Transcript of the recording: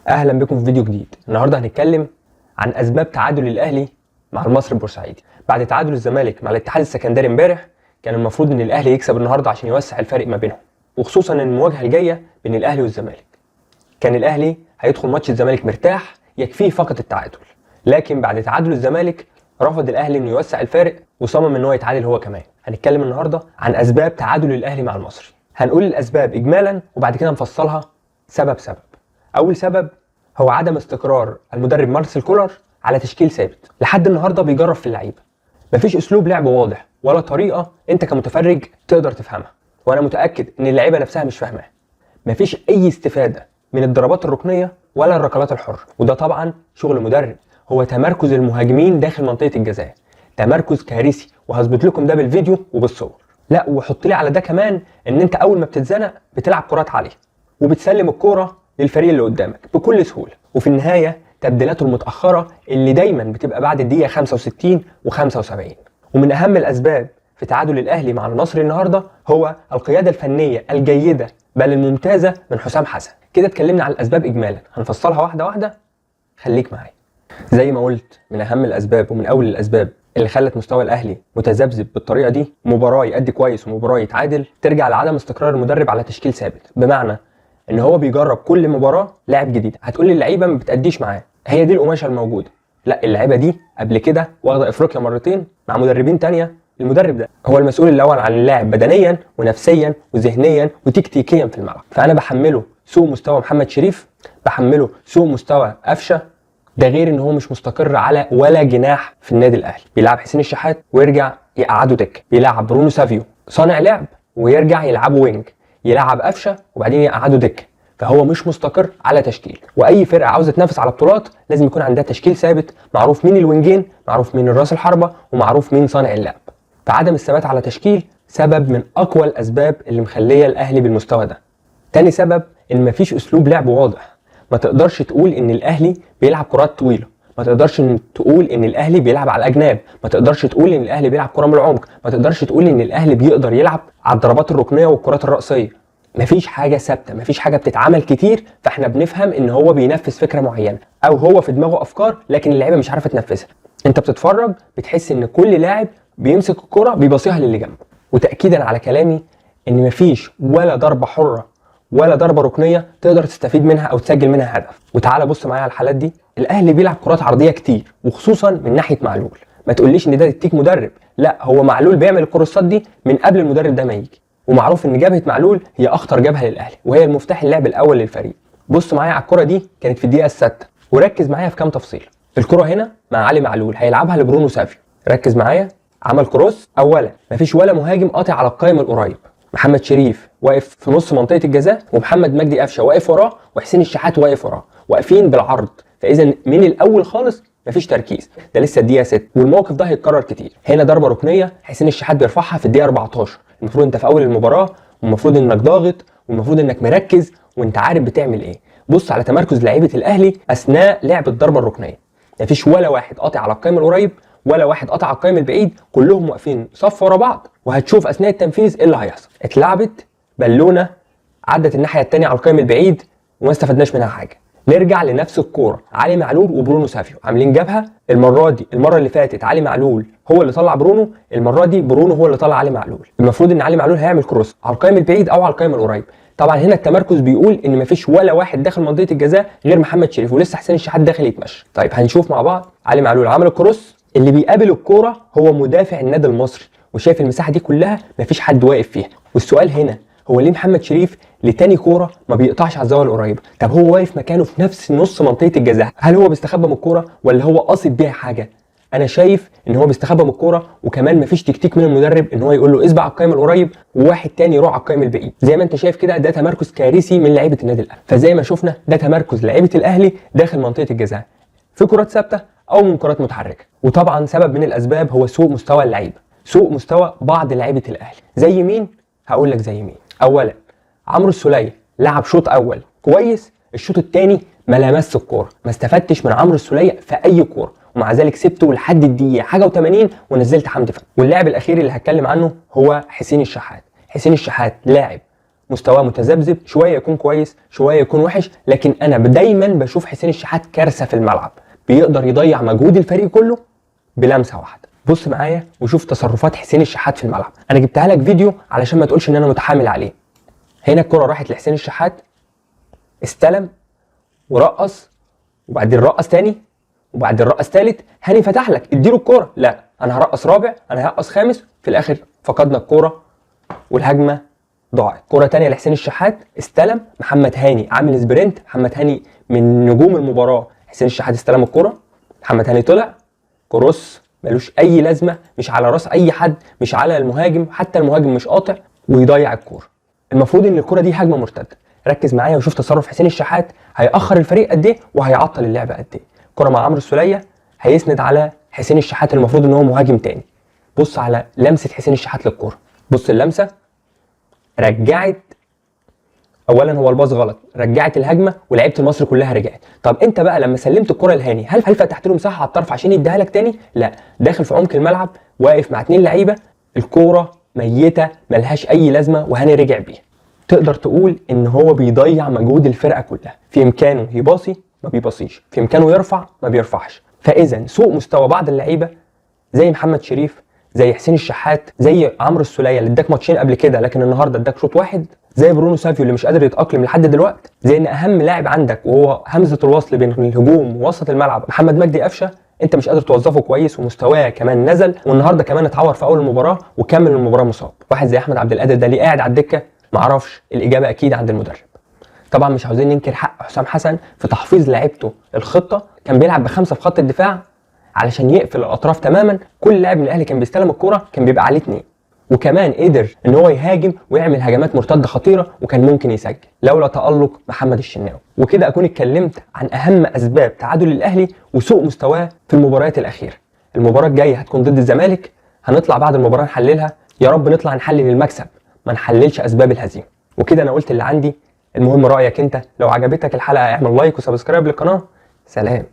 اهلا بكم في فيديو جديد. النهارده هنتكلم عن اسباب تعادل الاهلي مع المصري البورسعيدي. بعد تعادل الزمالك مع الاتحاد السكندري امبارح، كان المفروض ان الاهلي يكسب النهارده عشان يوسع الفارق ما بينهم، وخصوصا ان المواجهه الجايه بين الاهلي والزمالك. كان الاهلي هيدخل ماتش الزمالك مرتاح يكفيه فقط التعادل، لكن بعد تعادل الزمالك رفض الاهلي انه يوسع الفارق وصمم ان هو يتعادل هو كمان. هنتكلم النهارده عن اسباب تعادل الاهلي مع المصري. هنقول الاسباب اجمالا وبعد كده نفصلها سبب سبب. اول سبب هو عدم استقرار المدرب مارسيل كولر على تشكيل ثابت. لحد النهارده بيجرب في اللعيبه، مفيش اسلوب لعب واضح ولا طريقه انت كمتفرج تقدر تفهمها، وانا متاكد ان اللعيبه نفسها مش فاهماها. مفيش اي استفاده من الضربات الركنيه ولا الركلات الحره، وده طبعا شغل مدرب. هو تمركز المهاجمين داخل منطقه الجزاء، تمركز كارثي، وهثبت لكم ده بالفيديو وبالصور. لا وحط لي على ده كمان ان انت اول ما بتتزنق بتلعب كرات عاليه وبتسلم الكوره للفريق اللي قدامك بكل سهوله، وفي النهايه تبديلاته المتاخره اللي دايما بتبقى بعد الدقيقه 65 و75. ومن اهم الاسباب في تعادل الاهلي مع المصري النهارده هو القياده الفنيه الجيده بل الممتازه من حسام حسن. كده اتكلمنا عن الاسباب اجمالا، هنفصلها واحده واحده، خليك معايا. زي ما قلت، من اهم الاسباب ومن اول الاسباب اللي خلت مستوى الاهلي متذبذب بالطريقه دي، مباراه يأدي كويس ومباراه يتعادل، ترجع لعدم استقرار المدرب على تشكيل ثابت. بمعنى ان هو بيجرب كل مباراه لاعب جديد. هتقول لي اللعيبه ما بتأديش معاه، هي دي القماشه الموجوده. لا، اللعيبه دي قبل كده واخده افريقيا مرتين مع مدربين تانية. المدرب ده هو المسؤول الاول عن اللاعب بدنيا ونفسيا وذهنيا وتكتيكيا في الملعب. فانا بحمله سوء مستوى محمد شريف، بحمله سوء مستوى قفشه. ده غير ان هو مش مستقر على ولا جناح في النادي الاهلي. بيلعب حسين الشحات ويرجع يقعده دكه، بيلعب برونو سافيو صانع لعب ويرجع يلعبه وينج، يلعب قفشه وبعدين يقعده دكه. فهو مش مستقر على تشكيل. واي فرقه عاوزه تنافس على بطولات لازم يكون عندها تشكيل ثابت، معروف مين الوينجين، معروف مين الراس الحربه، ومعروف مين صانع اللعب. فعدم الثبات على تشكيل سبب من اقوى الاسباب اللي مخليه الاهلي بالمستوى ده. تاني سبب ان مفيش اسلوب لعب واضح. ما تقدرش تقول ان الاهلي بيلعب كرات طويله، ما تقدرش تقول ان الاهلي بيلعب على الاجناب، ما تقدرش تقول ان الاهلي بيلعب كره من العمق، ما تقدرش تقول ان الاهلي بيقدر يلعب على الضربات الركنيه والكرات الرأسيه. مفيش حاجه ثابته، مفيش حاجه بتتعمل كتير، فاحنا بنفهم ان هو بينفذ فكره معينه او هو في دماغه افكار لكن اللعيبه مش عارفه تنفذها. انت بتتفرج بتحس ان كل لاعب بيمسك الكره بيباصيها للي جنبه. وتاكيدا على كلامي ان مفيش ولا ضربه حره ولا ضربه ركنيه تقدر تستفيد منها او تسجل منها هدف. وتعالى بص معايا على الحالات دي. الاهلي بيلعب كرات عرضيه كتير وخصوصا من ناحيه معلول. ما تقوليش ان ده تكتيك مدرب، لا، هو معلول بيعمل الكروسات دي من قبل المدرب ده ما يجي. ومعروف ان جبهه معلول هي اخطر جبهه للاهلي وهي المفتاح اللعب الاول للفريق. بص معايا على الكره دي، كانت في الدقيقه السادسه، وركز معايا في كام تفصيل. الكره هنا مع علي معلول هيلعبها لبرونو سافيو. ركز معايا، عمل كروس. اولا مفيش ولا مهاجم قاطع على القائم القريب. محمد شريف واقف في نص منطقه الجزاء، ومحمد مجدي قفشه واقف وراه، وحسين الشحات واقف وراه، واقفين بالعرض. فاذا من الاول خالص مفيش تركيز. ده لسه الدقيقه 6 والموقف ده هيتكرر كتير. هنا ضربه ركنيه حسين الشحات بيرفعها في الدقيقه 14. المفروض انت في اول المباراه والمفروض انك ضاغط والمفروض انك مركز وانت عارف بتعمل ايه. بص على تمركز لعيبه الاهلي اثناء لعب الضربه الركنيه. مفيش ولا واحد قاطع على القائم القريب ولا واحد قطع على القائم البعيد، كلهم واقفين صف ورا بعض. وهتشوف اثناء التنفيذ ايه اللي هيحصل. اتلعبت بالونه عدت الناحيه الثانيه على القائم البعيد وما استفدناش منها حاجه. نرجع لنفس الكوره، علي معلول وبرونو سافيو عاملين جبهه. المره اللي فاتت علي معلول هو اللي طلع برونو، المره دي برونو هو اللي طلع علي معلول. المفروض ان علي معلول هيعمل كروس على القائم البعيد او على القائم القريب. طبعا هنا التمركز بيقول ان مفيش ولا واحد داخل منطقه الجزاء غير محمد شريف، ولسه حسين الشحات داخل يتمشى. طيب هنشوف مع بعض. علي معلول عمل الكروس، اللي بيقابل الكوره هو مدافع النادي المصري، وشايف المساحه دي كلها مفيش حد واقف فيها. والسؤال هنا هو ليه محمد شريف لتاني كوره ما بيقطعش على الزاويه القريبه؟ طب هو واقف مكانه في نفس نص منطقه الجزاء، هل هو بيستخبى من الكوره ولا هو قاصد بيها حاجه؟ انا شايف ان هو بيستخبى من الكوره، وكمان مفيش تكتيك من المدرب ان هو يقول له اسبق على القائم القريب وواحد تاني يروح على القائم البعيد. زي ما انت شايف كده، ده تمركز كارثي من لعيبه النادي الاهلي. فزي ما شفنا ده تمركز لعيبه الاهلي داخل منطقه الجزاء في كرات ثابته او من كرات متحركه. وطبعا سبب من الاسباب هو سوء مستوى اللعيبه، سوء مستوى بعض لعيبه الاهلي. زي مين؟ هقول لك زي مين. اولا عمرو السوليه لعب شوط اول كويس، الشوط الثاني ما لمس الكوره، ما استفدتش من عمرو السوليه في اي كوره، ومع ذلك سبته لحد الدقيقه حاجه و80 ونزلت حمدي فتحي. واللاعب الاخير اللي هتكلم عنه هو حسين الشحات. حسين الشحات لاعب مستواه متذبذب، شويه يكون كويس شويه يكون وحش، لكن انا دايما بشوف حسين الشحات كارثه في الملعب، بيقدر يضيع مجهود الفريق كله بلمسه واحده. بص معايا وشوف تصرفات حسين الشحات في الملعب. انا جبتها لك فيديو علشان ما تقولش ان انا متحامل عليه. هنا الكره راحت لحسين الشحات، استلم ورقص، وبعدين رقص تاني، وبعدين رقص تالت. هاني فتح لك اديله الكوره، لا انا هرقص رابع، انا هرقص خامس. في الاخر فقدنا الكوره والهجمه ضاعت. كوره تانيه لحسين الشحات، استلم محمد هاني عامل سبرنت، محمد هاني من نجوم المباراه. حسين الشحات استلم الكوره، محمد هاني طلع كروس ملوش اي لازمه، مش على راس اي حد، مش على المهاجم، حتى المهاجم مش قاطع، ويضيع الكوره. المفروض ان الكوره دي هجمه مرتده. ركز معايا وشوف تصرف حسين الشحات هيأخر الفريق قد ايه وهيعطل اللعبه قد ايه. كرة مع عمرو السولية هيسند على حسين الشحات، المفروض ان هو مهاجم تاني. بص على لمسه حسين الشحات للكوره، بص اللمسه رجعت. اولا هو الباص غلط، رجعت الهجمه ولعيبه المصري كلها رجعت. طب انت بقى لما سلمت الكره لهاني، هل فتحت له مساحه على الطرف عشان يديها لك تاني؟ لا، داخل في عمق الملعب واقف مع 2 لعيبه، الكوره ميته ملهاش اي لازمه وهاني رجع بيها. تقدر تقول ان هو بيضيع مجهود الفرقه كلها. في امكانه يباصي ما بيباصيش، في امكانه يرفع ما بيرفعش. فاذا سوء مستوى بعض اللعيبه زي محمد شريف، زي حسين الشحات، زي عمرو السولية اللي اداك ماتشين قبل كده لكن النهارده اداك شوط واحد، زي برونو سافيو اللي مش قادر يتاقلم لحد دلوقتي، زي ان اهم لاعب عندك وهو همزه الوصل بين الهجوم ووسط الملعب محمد مجدي قفشه، انت مش قادر توظفه كويس ومستواه كمان نزل، والنهارده كمان اتعور في اول المباراه وكمل المباراه مصاب. واحد زي احمد عبد القادر ده ليه قاعد على الدكه؟ معرفش، الاجابه اكيد عند المدرب. طبعا مش عاوزين ننكر حق حسام حسن في تحفيظ لعيبته الخطه، كان بيلعب ب5 في خط الدفاع علشان يقفل الاطراف تماما. كل لاعب من الاهلي كان بيستلم الكوره كان بيبقى عليه 2، وكمان قدر ان هو يهاجم ويعمل هجمات مرتده خطيره وكان ممكن يسجل لولا تالق محمد الشناوي. وكده اكون اتكلمت عن اهم اسباب تعادل الاهلي وسوء مستواه في المباريات الاخيره. المباراه الجايه هتكون ضد الزمالك، هنطلع بعد المباراه نحللها، يا رب نطلع نحلل المكسب ما نحللش اسباب الهزيمه. وكده انا قلت اللي عندي. المهم رايك انت، لو عجبتك الحلقه اعمل لايك وسبسكرايب للقناه. سلام.